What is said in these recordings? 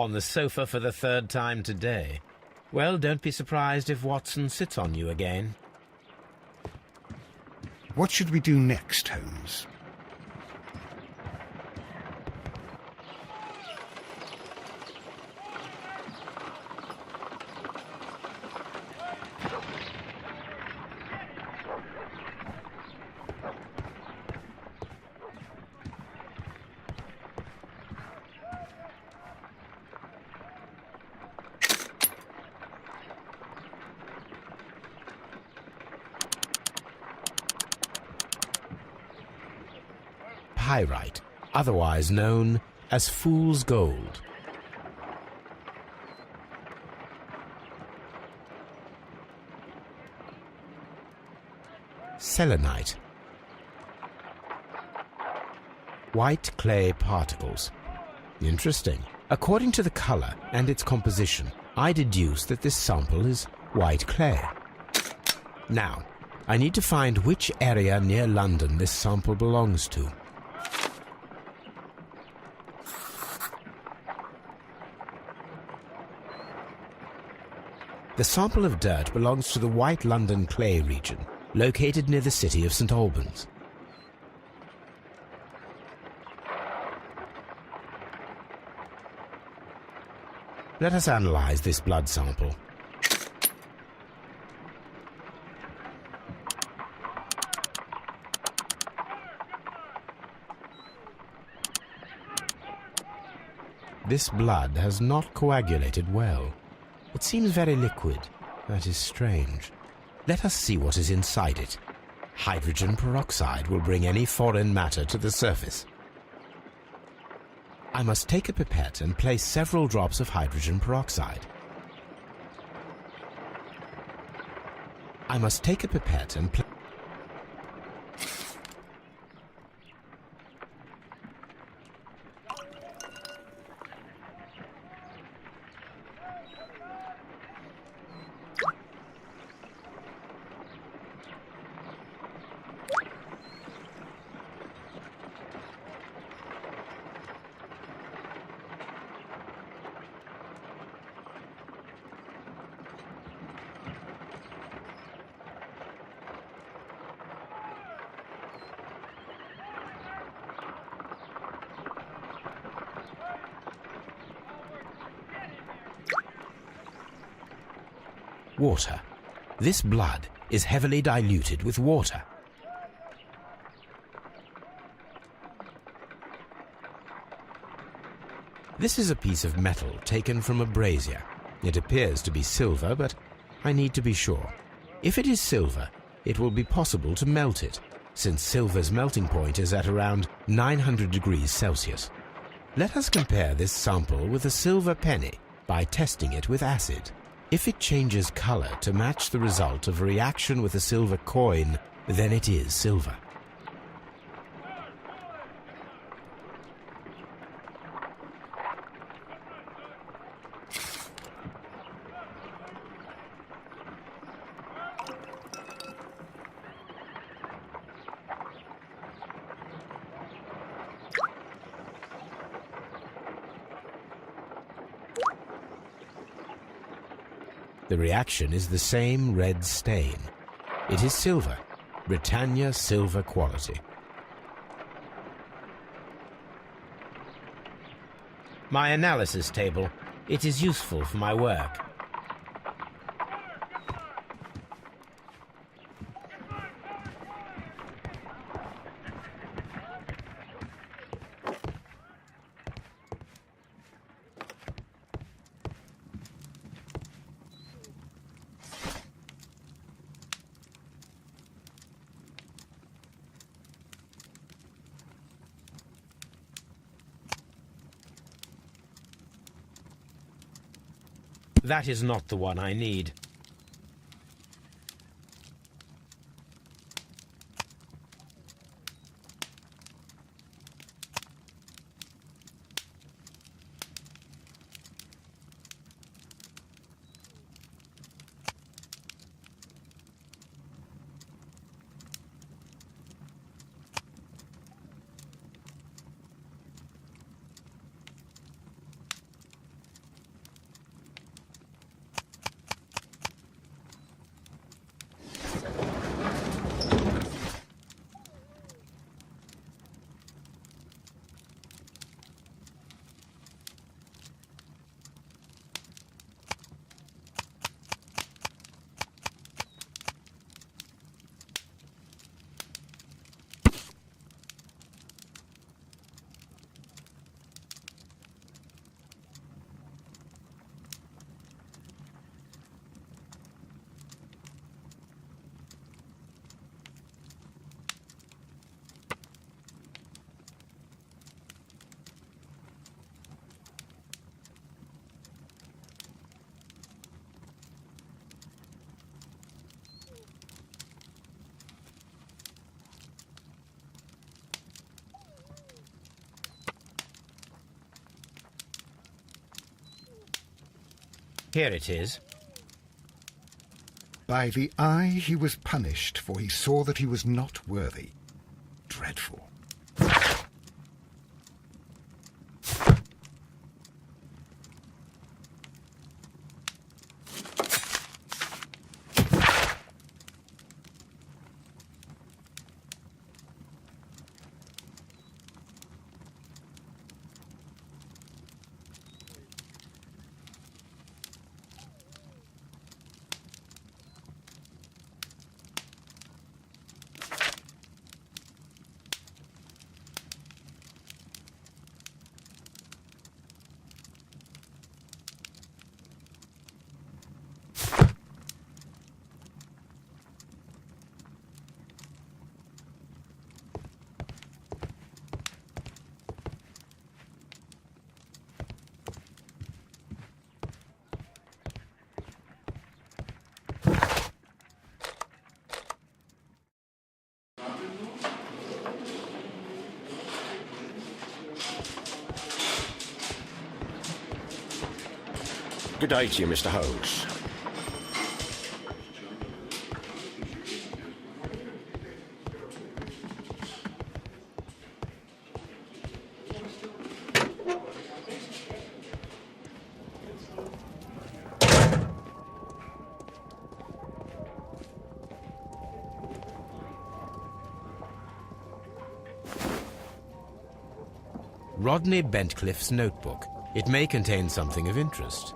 On the sofa for the third time today. Well, don't be surprised if Watson sits on you again. What should we do next, Holmes? Pyrite, otherwise known as fool's gold. Selenite. White clay particles. Interesting. According to the color and its composition, I deduce that this sample is white clay. Now, I need to find which area near London this sample belongs to. The sample of dirt belongs to the White London clay region, located near the city of St. Albans. Let us analyze this blood sample. This blood has not coagulated well. It seems very liquid. That is strange. Let us see what is inside it. Hydrogen peroxide will bring any foreign matter to the surface. I must take a pipette and place several drops of hydrogen peroxide. I must take a pipette and water. This blood is heavily diluted with water. This is a piece of metal taken from a brazier. It appears to be silver, but I need to be sure. If it is silver, it will be possible to melt it, since silver's melting point is at around 900 degrees Celsius. Let us compare this sample with a silver penny by testing it with acid. If it changes color to match the result of a reaction with a silver coin, then it is silver. The reaction is the same red stain. It is silver, Britannia silver quality. My analysis table. It is useful for my work. That is not the one I need. Here it is. By the eye he was punished, for he saw that he was not worthy. Dreadful. Good day to you, Mr. Holmes. Rodney Bentcliffe's notebook. It may contain something of interest.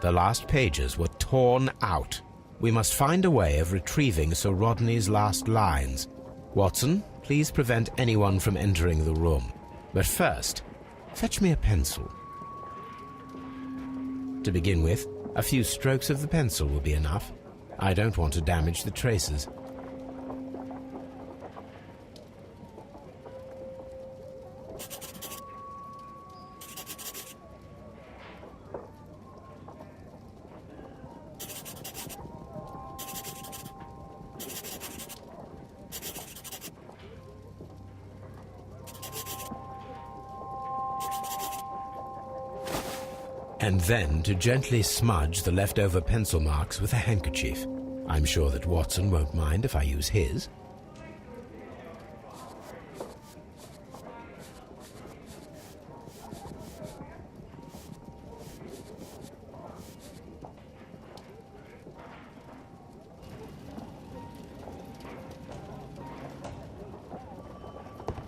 The last pages were torn out. We must find a way of retrieving Sir Rodney's last lines. Watson, please prevent anyone from entering the room. But first, fetch me a pencil. To begin with, a few strokes of the pencil will be enough. I don't want to damage the traces. And then to gently smudge the leftover pencil marks with a handkerchief. I'm sure that Watson won't mind if I use his.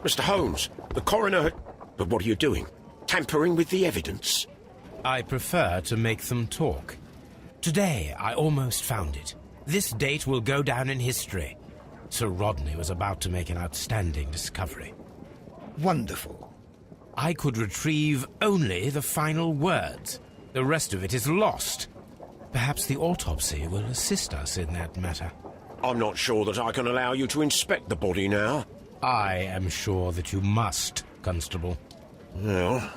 Mr. Holmes, the coroner... But what are you doing? Tampering with the evidence? I prefer to make them talk. Today, I almost found it. This date will go down in history. Sir Rodney was about to make an outstanding discovery. Wonderful. I could retrieve only the final words. The rest of it is lost. Perhaps the autopsy will assist us in that matter. I'm not sure that I can allow you to inspect the body now. I am sure that you must, Constable. Well...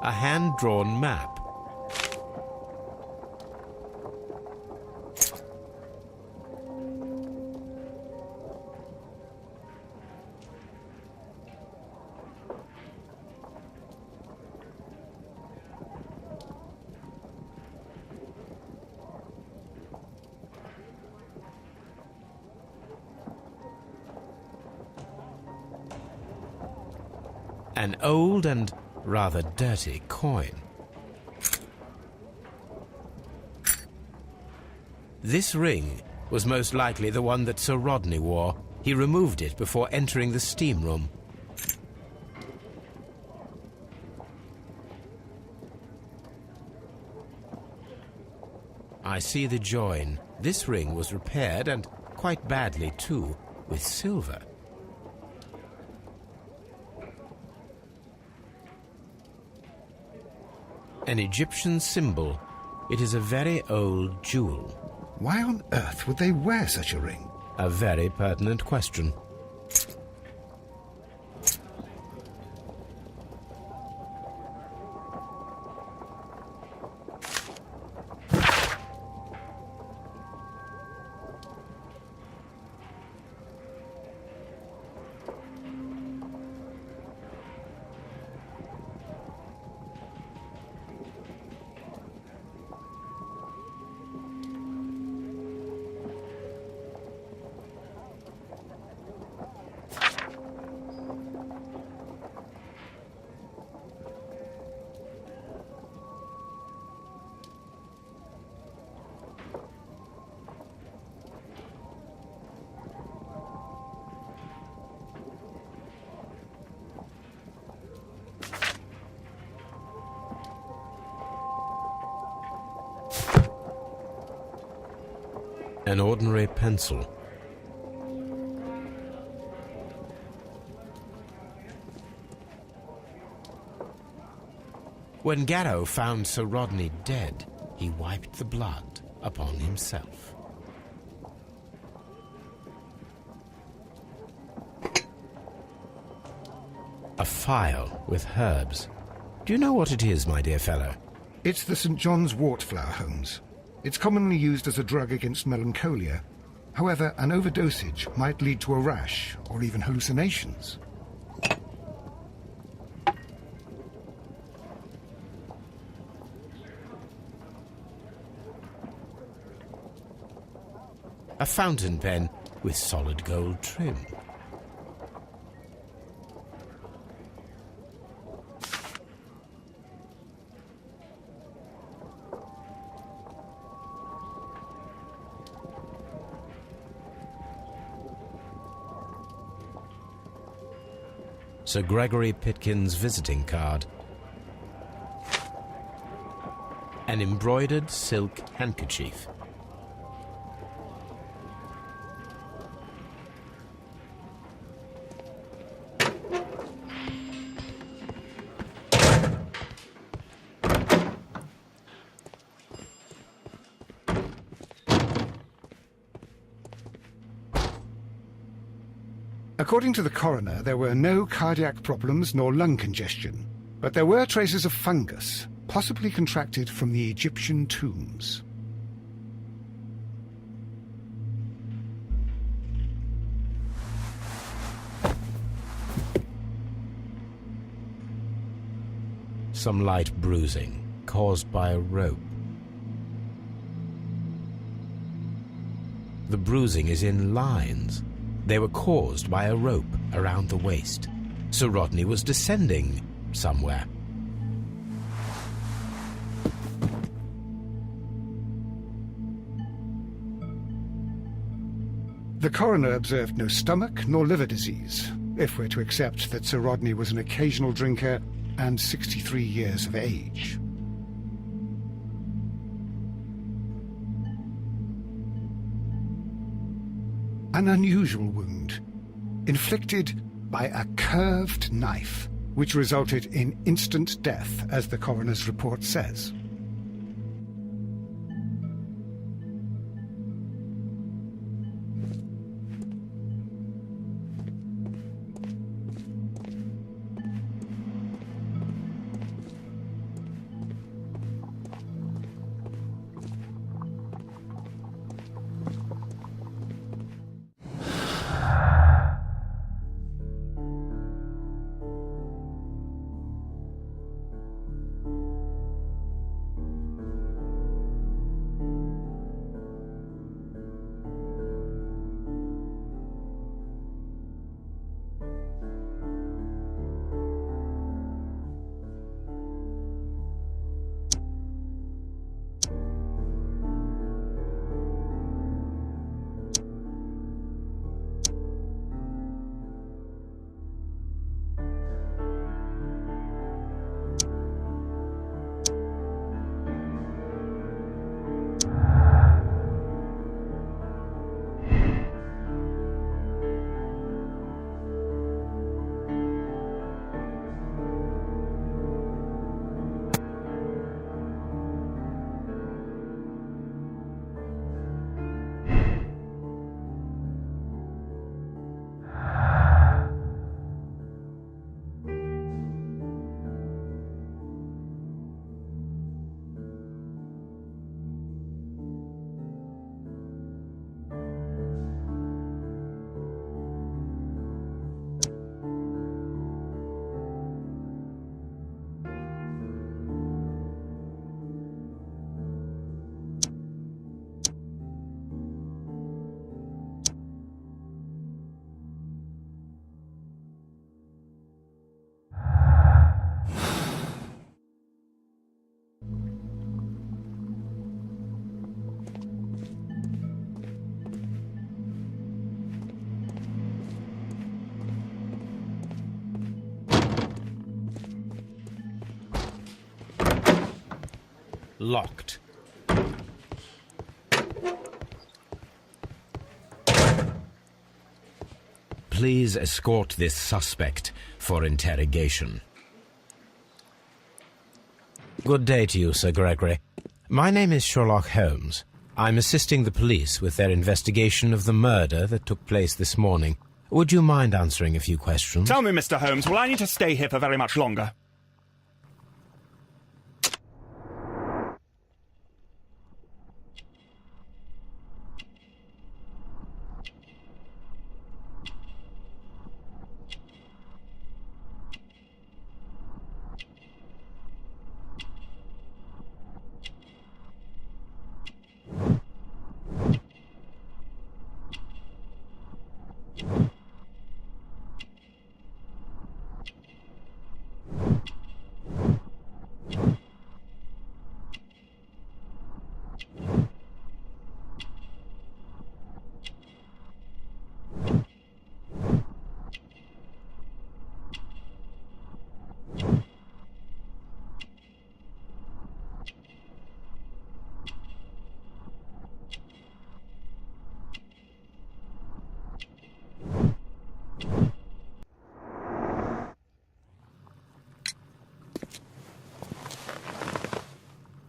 A hand-drawn map. An old and rather dirty coin. This ring was most likely the one that Sir Rodney wore. He removed it before entering the steam room. I see the join. This ring was repaired, and quite badly too, with silver. An Egyptian symbol. It is a very old jewel. Why on earth would they wear such a ring? A very pertinent question. An ordinary pencil. When Garrow found Sir Rodney dead, he wiped the blood upon himself. A phial with herbs. Do you know what it is, my dear fellow? It's the St. John's wort flower, Holmes. It's commonly used as a drug against melancholia. However, an overdosage might lead to a rash or even hallucinations. A fountain pen with solid gold trim. Sir Gregory Pitkin's visiting card. An embroidered silk handkerchief. According to the coroner, there were no cardiac problems nor lung congestion, but there were traces of fungus, possibly contracted from the Egyptian tombs. Some light bruising caused by a rope. The bruising is in lines. They were caused by a rope around the waist. Sir Rodney was descending somewhere. The coroner observed no stomach nor liver disease, if we're to accept that Sir Rodney was an occasional drinker and 63 years of age. An unusual wound, inflicted by a curved knife, which resulted in instant death, as the coroner's report says. Locked. Please escort this suspect for interrogation. Good day to you, Sir Gregory. My name is Sherlock Holmes. I'm assisting the police with their investigation of the murder that took place this morning. Would you mind answering a few questions? Tell me, Mr. Holmes, will I need to stay here for very much longer?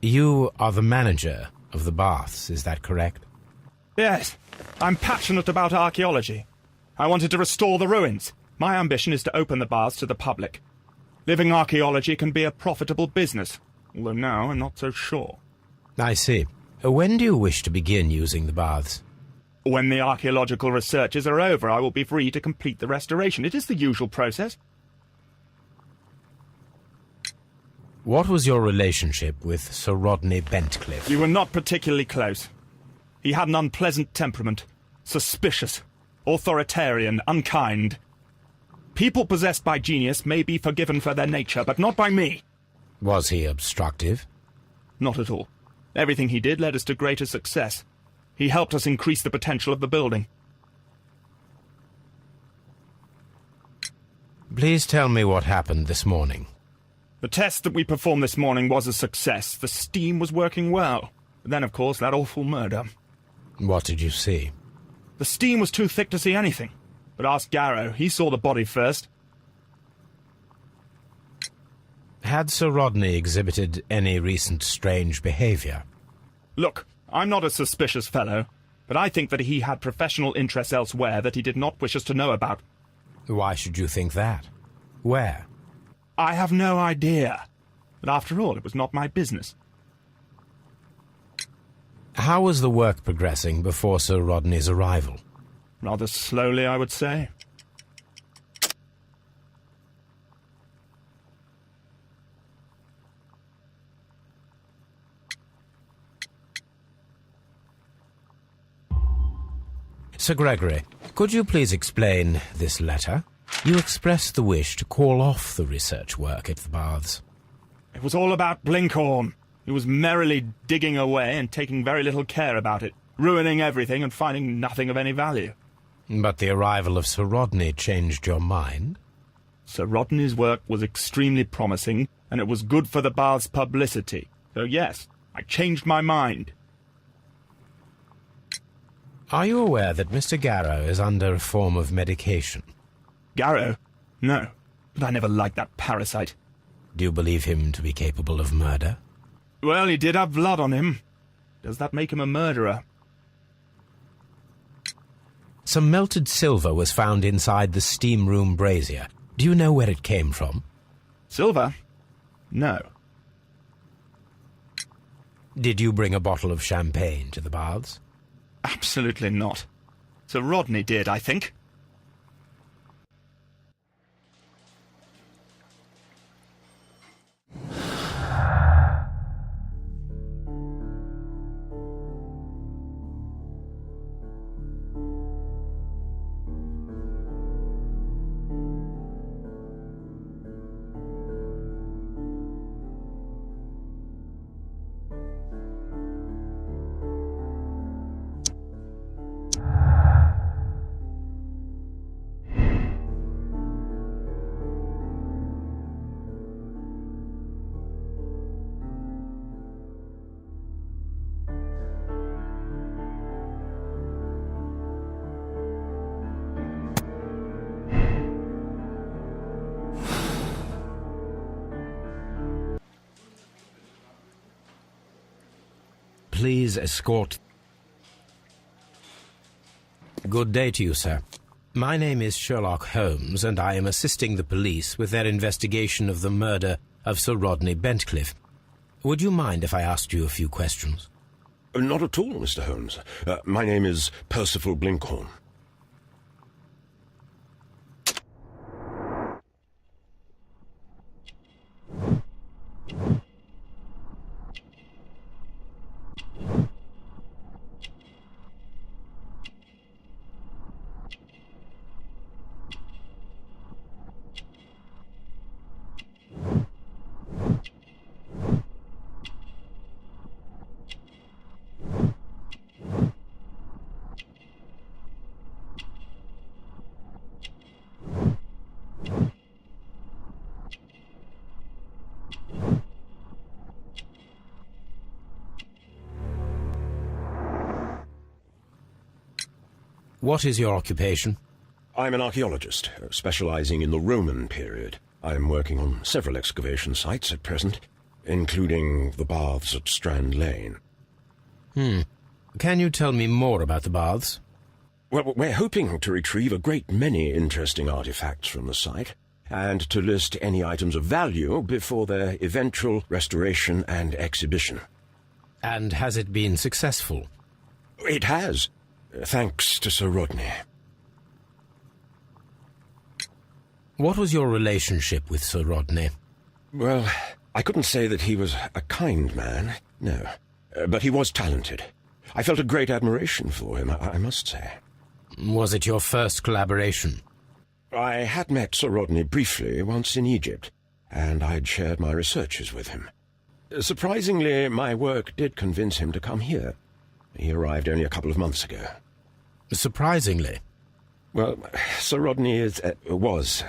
You are the manager of the baths, is that correct? Yes, I'm passionate about archaeology. I wanted to restore the ruins. My ambition is to open the baths to the public. Living archaeology can be a profitable business, although now I'm not so sure. I see. When do you wish to begin using the baths? When the archaeological researches are over, I will be free to complete the restoration. It is the usual process. What was your relationship with Sir Rodney Bentcliffe? We were not particularly close. He had an unpleasant temperament. Suspicious, authoritarian, unkind. People possessed by genius may be forgiven for their nature, but not by me. Was he obstructive? Not at all. Everything he did led us to greater success. He helped us increase the potential of the building. Please tell me what happened this morning. The test that we performed this morning was a success. The steam was working well. But then, of course, that awful murder. What did you see? The steam was too thick to see anything. But ask Garrow. He saw the body first. Had Sir Rodney exhibited any recent strange behavior? Look, I'm not a suspicious fellow, but I think that he had professional interests elsewhere that he did not wish us to know about. Why should you think that? Where? I have no idea. But after all, it was not my business. How was the work progressing before Sir Rodney's arrival? Rather slowly, I would say. Sir Gregory, could you please explain this letter? You expressed the wish to call off the research work at the baths. It was all about Blinkhorn. He was merrily digging away and taking very little care about it, ruining everything and finding nothing of any value. But the arrival of Sir Rodney changed your mind? Sir Rodney's work was extremely promising, and it was good for the bath's publicity. So yes, I changed my mind. Are you aware that Mr. Garrow is under a form of medication? Garrow? No, but I never liked that parasite. Do you believe him to be capable of murder? Well, he did have blood on him. Does that make him a murderer? Some melted silver was found inside the steam room brazier. Do you know where it came from? Silver? No. Did you bring a bottle of champagne to the baths? Absolutely not. Sir Rodney did, I think. please escort... Good day to you, sir. My name is Sherlock Holmes, and I am assisting the police with their investigation of the murder of Sir Rodney Bentcliffe. Would you mind if I asked you a few questions? Not at all, Mr. Holmes. My name is Percival Blinkhorn. What is your occupation? I'm an archaeologist, specializing in the Roman period. I'm working on several excavation sites at present, including the baths at Strand Lane. Can you tell me more about the baths? Well, we're hoping to retrieve a great many interesting artifacts from the site, and to list any items of value before their eventual restoration and exhibition. And has it been successful? It has, thanks to Sir Rodney. What was your relationship with Sir Rodney? Well, I couldn't say that he was a kind man, no. But he was talented. I felt a great admiration for him, I must say. Was it your first collaboration? I had met Sir Rodney briefly once in Egypt, and I'd shared my researches with him. Surprisingly, my work did convince him to come here. He arrived only a couple of months ago. Surprisingly? Well, Sir Rodney was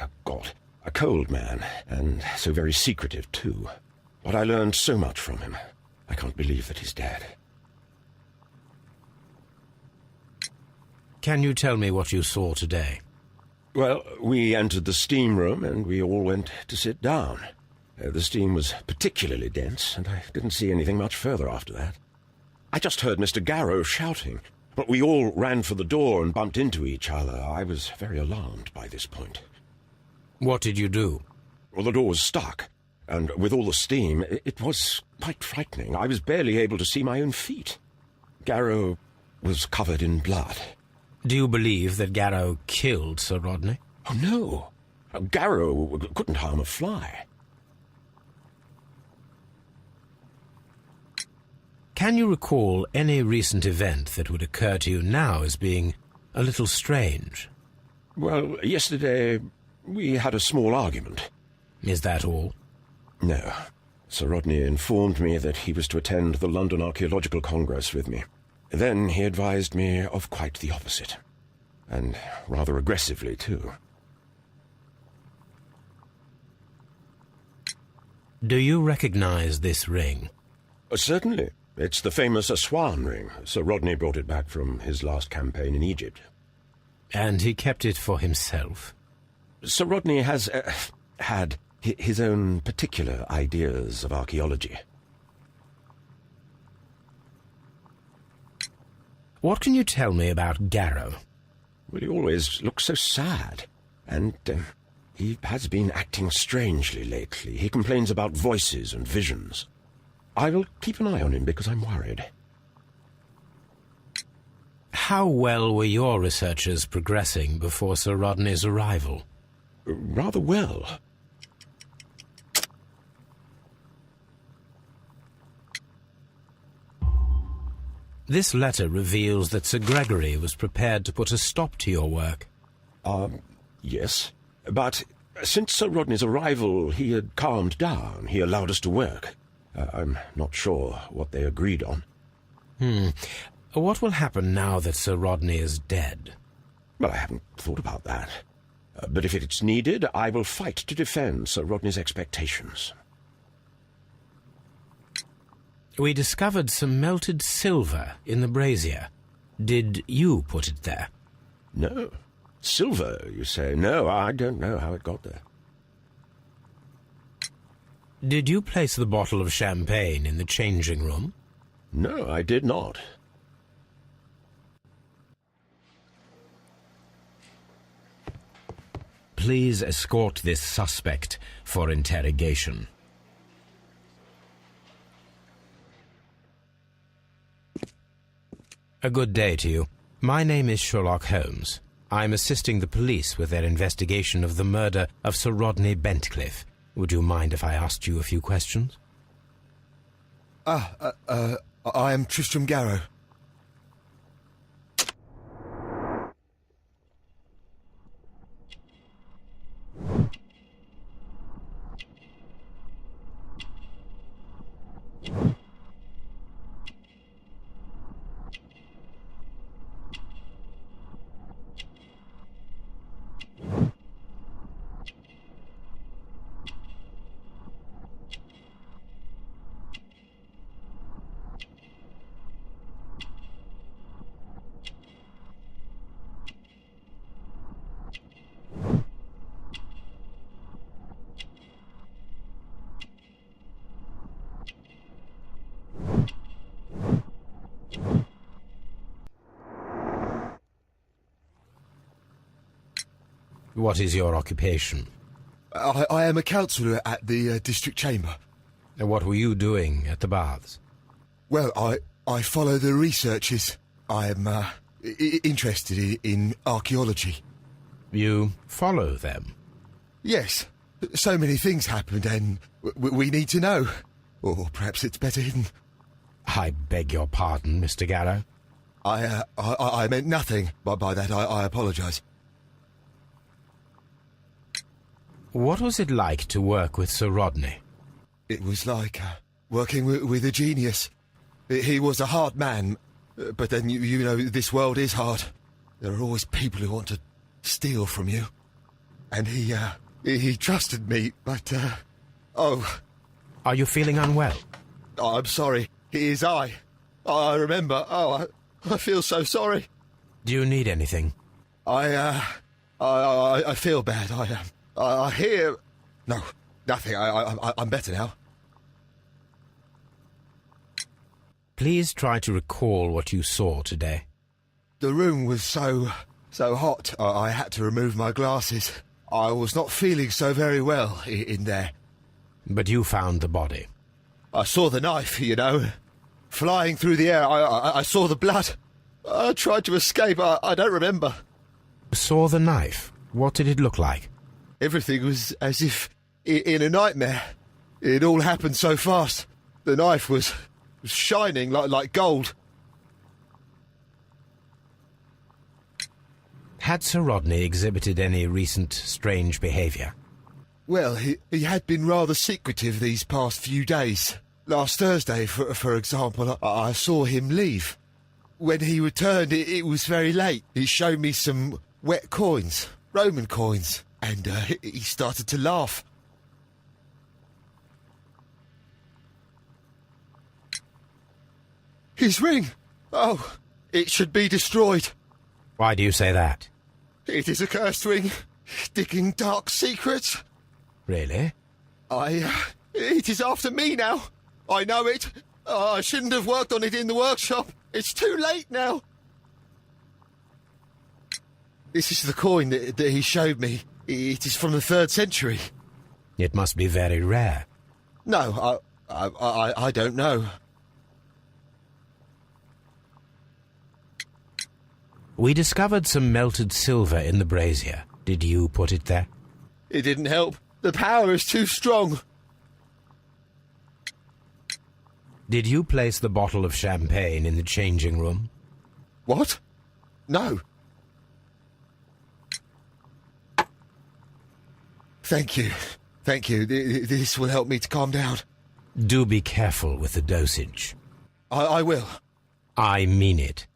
a cold man, and so very secretive, too. But I learned so much from him. I can't believe that he's dead. Can you tell me what you saw today? Well, we entered the steam room, and we all went to sit down. The steam was particularly dense, and I didn't see anything much further after that. I just heard Mr. Garrow shouting, but we all ran for the door and bumped into each other. I was very alarmed by this point. What did you do? Well, the door was stuck, and with all the steam, it was quite frightening. I was barely able to see my own feet. Garrow was covered in blood. Do you believe that Garrow killed Sir Rodney? Oh, no. Garrow couldn't harm a fly. Can you recall any recent event that would occur to you now as being a little strange? Well, yesterday we had a small argument. Is that all? No. Sir Rodney informed me that he was to attend the London Archaeological Congress with me. Then he advised me of quite the opposite. And rather aggressively, too. Do you recognize this ring? Certainly. It's the famous Aswan ring. Sir Rodney brought it back from his last campaign in Egypt. And he kept it for himself? Sir Rodney has had his own particular ideas of archaeology. What can you tell me about Garrow? Well, he always looks so sad, and he has been acting strangely lately. He complains about voices and visions. I will keep an eye on him because I'm worried. How well were your researches progressing before Sir Rodney's arrival? Rather well. This letter reveals that Sir Gregory was prepared to put a stop to your work. Yes. But since Sir Rodney's arrival, he had calmed down. He allowed us to work. I'm not sure what they agreed on. What will happen now that Sir Rodney is dead? Well, I haven't thought about that. But if it's needed, I will fight to defend Sir Rodney's expectations. We discovered some melted silver in the brazier. Did you put it there? No. Silver, you say? No, I don't know how it got there. Did you place the bottle of champagne in the changing room? No, I did not. Please escort this suspect for interrogation. A good day to you. My name is Sherlock Holmes. I'm assisting the police with their investigation of the murder of Sir Rodney Bentcliffe. Would you mind if I asked you a few questions? I am Tristram Garrow. What is your occupation? I am a counsellor at the district chamber. And what were you doing at the baths? Well, I follow the researches. I am interested in archaeology. You follow them? Yes. So many things happened and we need to know. Or perhaps it's better hidden. I beg your pardon, Mr. Garrow. I meant nothing by that. I apologise. What was it like to work with Sir Rodney? It was like working with a genius. He was a hard man, but then, you know, this world is hard. There are always people who want to steal from you. And he trusted me, but, oh... Are you feeling unwell? Oh, I'm sorry. It is I. I remember. Oh, I feel so sorry. Do you need anything? I feel bad. I hear... No, nothing. I'm better now. Please try to recall what you saw today. The room was so hot, I had to remove my glasses. I was not feeling so very well in there. But you found the body. I saw the knife, you know, flying through the air. I saw the blood. I tried to escape. I don't remember. Saw the knife? What did it look like? Everything was as if in a nightmare. It all happened so fast. The knife was shining like gold. Had Sir Rodney exhibited any recent strange behaviour? Well, he had been rather secretive these past few days. Last Thursday, for example, I saw him leave. When he returned, it was very late. He showed me some wet coins, Roman coins, and he started to laugh. His ring! Oh, it should be destroyed. Why do you say that? It is a cursed ring, digging dark secrets. Really? It is after me now. I know it. I shouldn't have worked on it in the workshop. It's too late now. This is the coin that he showed me. It is from the 3rd century. It must be very rare. No, I don't know. We discovered some melted silver in the brazier. Did you put it there? It didn't help. The power is too strong. Did you place the bottle of champagne in the changing room? What? No. Thank you. Thank you. This will help me to calm down. Do be careful with the dosage. I will. I mean it.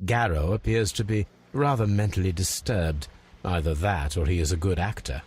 Garrow appears to be rather mentally disturbed. Either that or he is a good actor.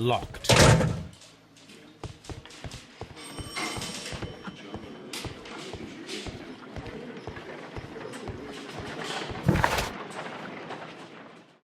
Locked.